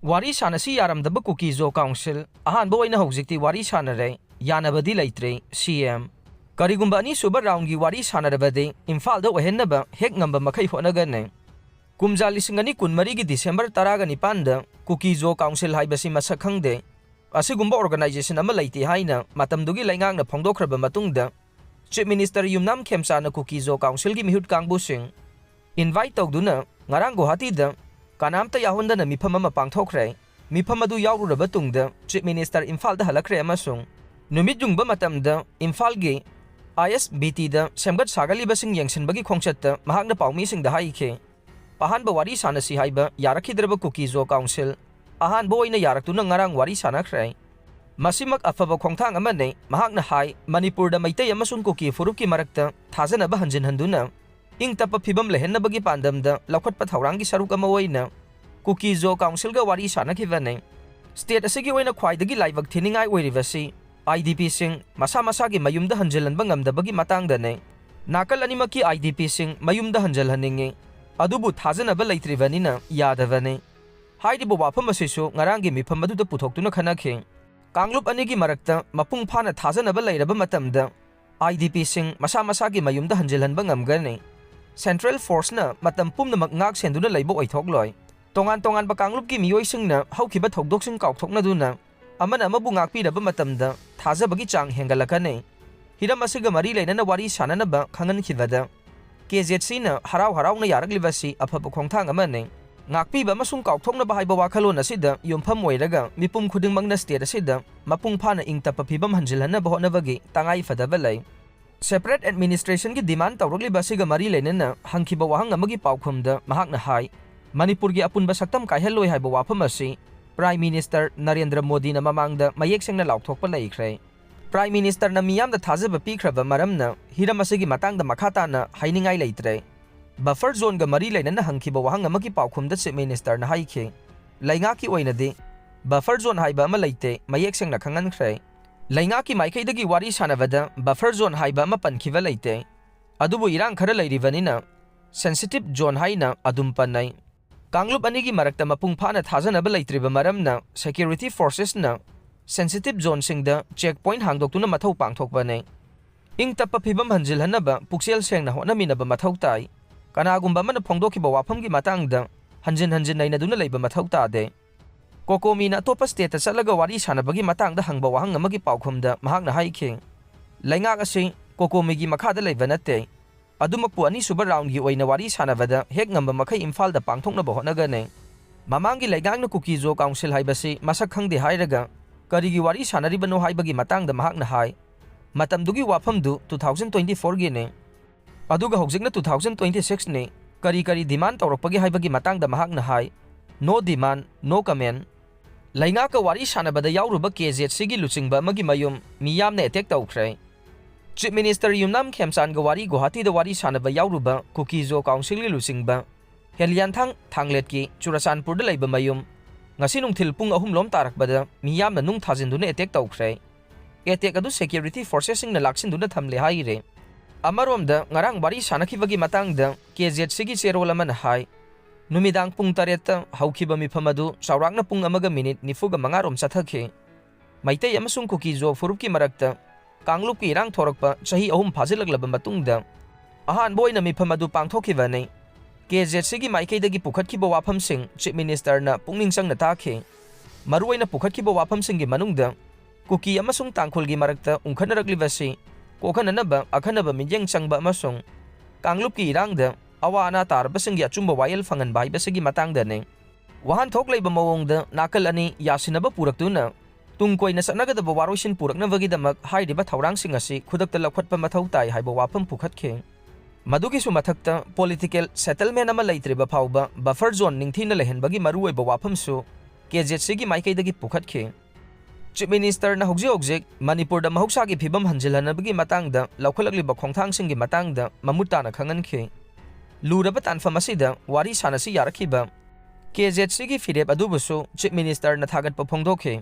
Wari Sanasi Yaramdaba Kuki Zo Council, Ahanba Oina Houjikti Wari Sannare, Yanabadi Leitri, CM. Karigumba ani suba round gi Wari Sanabada Imphal da Ohanaba, Hek number Makai Honagane. Kumja Lisingani Kunmarigi December Taragani Panda, Kuki Zo Council Haibasi Masakangde. Asigumba organization Amalaiti Haina, Matamdugi Leingakka Toukhre Matungda. Chief Minister Yumnam Kemsana Kuki Zo Council gi Mihut Kang Busing. Invite Togduna, Ngarango Hatida. Kanamta Yahunda Mipama Toukhre, Mipamadu Yaoruba Tungda, Chief Minister Imphal da Halakre Amasung, Numidjungba Matamda, Imphal ISBT da Semgat Sagali Basing Yangsin Bagi Kongchata, Mahagna Paumising da Haike, Ahanba Wari Sanasi Haiba, Yarakidraba Kuki Zo Council, Ahanba Oina Yaratuna Ngarang Wari Sanakre, Masimak Afaba Kongtang Amane, Mahagna Hai, Manipur da Maite Yamasun Kuki Furuki Marakta, Tazana Bahanjin Handuna. Ing tapa phibam lehenna bagi pandam da laukhat pathaurangi saruk ama oina Kuki Zo Council ga wari sanakibane state asigi oina khwaidagi laibak thiningai oiribasi IDP sing masa gi mayum da hanjalanba ngamdabagi matangda ne nakal animaki IDP sing mayum da hanjalhaningi adubu thajanaba leitribanina yadavane haidibo wafam asisu ngarangi mifam adu da puthoktuna khanakhe kanglup anigi marakta mapung phana thajanaba leiraba matamda IDP sing masa gi mayum da hanjalhanba ngamgane Central Force na matam pumnamak ngak senduna leibo oithokloy tongan bakanglup ki miyoi singna haukiba thokdok sing kaukthokna duna amana amabu ngakpiraba matamda thajabagi chang hengalakane hiram asiga mari leinana wari sananaba khangan khibada KZC na harau na yaraglibasi afaba khongthang amane ngakpiba amasung kaukthokna bahaiba wakhalon asida yumpham oiraga mipum khudingmangna state asida mapung phana ingtapa phibam hanjilhana bahonabagi tangai fadaba lei Separate administration ki demand tawrogli basiga mari lenena hangkiba wahang amagi paukhumda mahakna hai Manipur gi apunba saktam kaihelloi haiba wafam asi Prime Minister Narendra Modi na mamangda mayek sengna laukthokpa leikhre Prime Minister na miyamda thajaba pikraba maramna hiram asigi matangda makhata na hainingai leitre Buffer zone ga mari lenena hangkiba wahang amagi paukhumda Chief Minister na haikhe Leingakki oinadi Buffer zone haiba ama leite mayek sengna khangankhre Leingakki Maikaidagi Wari Sanabada Buffer Zone Haiba Mapankiva Leite Adubu Irang Khara Leirivanina Sensitive Zone Haina Adum Panai Kanglup Anigi Marakta Mapung Phana Thajanaba Leitriba Maramna Security Forces na Sensitive Zone Singda Checkpoint Hangdoktuna Mathau Pangthokbane Ing Tapa Phibam Hanjilhanaba Puksel Sengna Honaminaba Mathau Tai Kanagumba Mana Phongdokiba Wafamgi Matangda Hanjin Nainaduna Leiba Mathau Tade Kokomi na topa state salaga wari sanabagi matangda hangba wahang amagi paukhumda mahakna haikhe Leingakka asi Kokomi gi makhada leiba natte adumakpu ani suba round gi oina wari sanabada hek ngamba makhai Imphal da pangthokna bahonagane mamangi Leingakna Kuki Zo Council haibasi masak khangde hairaga karigi wari sanaribano haibagi matangda mahakna hai matamdugi wafamdu 2024 gi ne aduga hogjikna 2026 ne kari demand tawrokpagi haibagi matangda mahakna hai no demand no comment Leingakka Wari Sanabada Yaoruba KZC gi Luchingba Amagi Mayum Miyamna attack Toukhre Chief Minister Yumnam Kemsan ga Wari Guwahati da Wari Sanaba Yaoruba Kuki Zo Council gi Luchingba Helianthang Thanglet ki Churasanpur da leiba Mayum ngasi nungthil pung 3 lom tarakbada miyamna nung thajinduna attack Toukhre attack adu security forces sing na laksinduna thamle haire amaromda ngarang Wari Sanakhibagi matangda KZC gi cherol amana hai Numidang pung tareta haukiba mifamadu saurakna pung amaga minute nifuga mangarom sathakhe Maitei amasung Kuki Zo furupki marakta kanglup ki irang thorokpa chahi 3 phajilaglaba matungda Ahanba oina mifamadu pangthokibane KZC gi maikaidagi pukhatkiba wafamsing Chief Minister na pungning changna takhe maruaina pukhatkiba wafamsing gi manungda Kuki amasung tangkhul gi marakta ungkhanaraklibasi kokhananaba akhanaba minyeng changba amasung kanglup ki irangda Awana tarbasing achumba wayel fangan bai basigi matangda ne wahan thoklaiba mawongda nakal ani yasinaba puraktuna tungkoina sanagada bawaroshin purakna vagidamak haidiba thaurang asi khudakta lakhatpa mathau tai haiba wafam pukhatke madugi su mathakta political settlement ama leitriba phauba buffer zone ningthina lehenbagi maruoiba wafam su KZC gi maikaidagi pukhatke Chief Minister na hogjik Manipur da mahoksa gi phibam hanjilhanabagi matangda laukhalakliba khongthang sing gi matangda mamutana khanganke Luraba tanfam asida Wari Sanasi yarakhiba KZC gi firep adubusu Chief Minister na thagatpa phongdokhe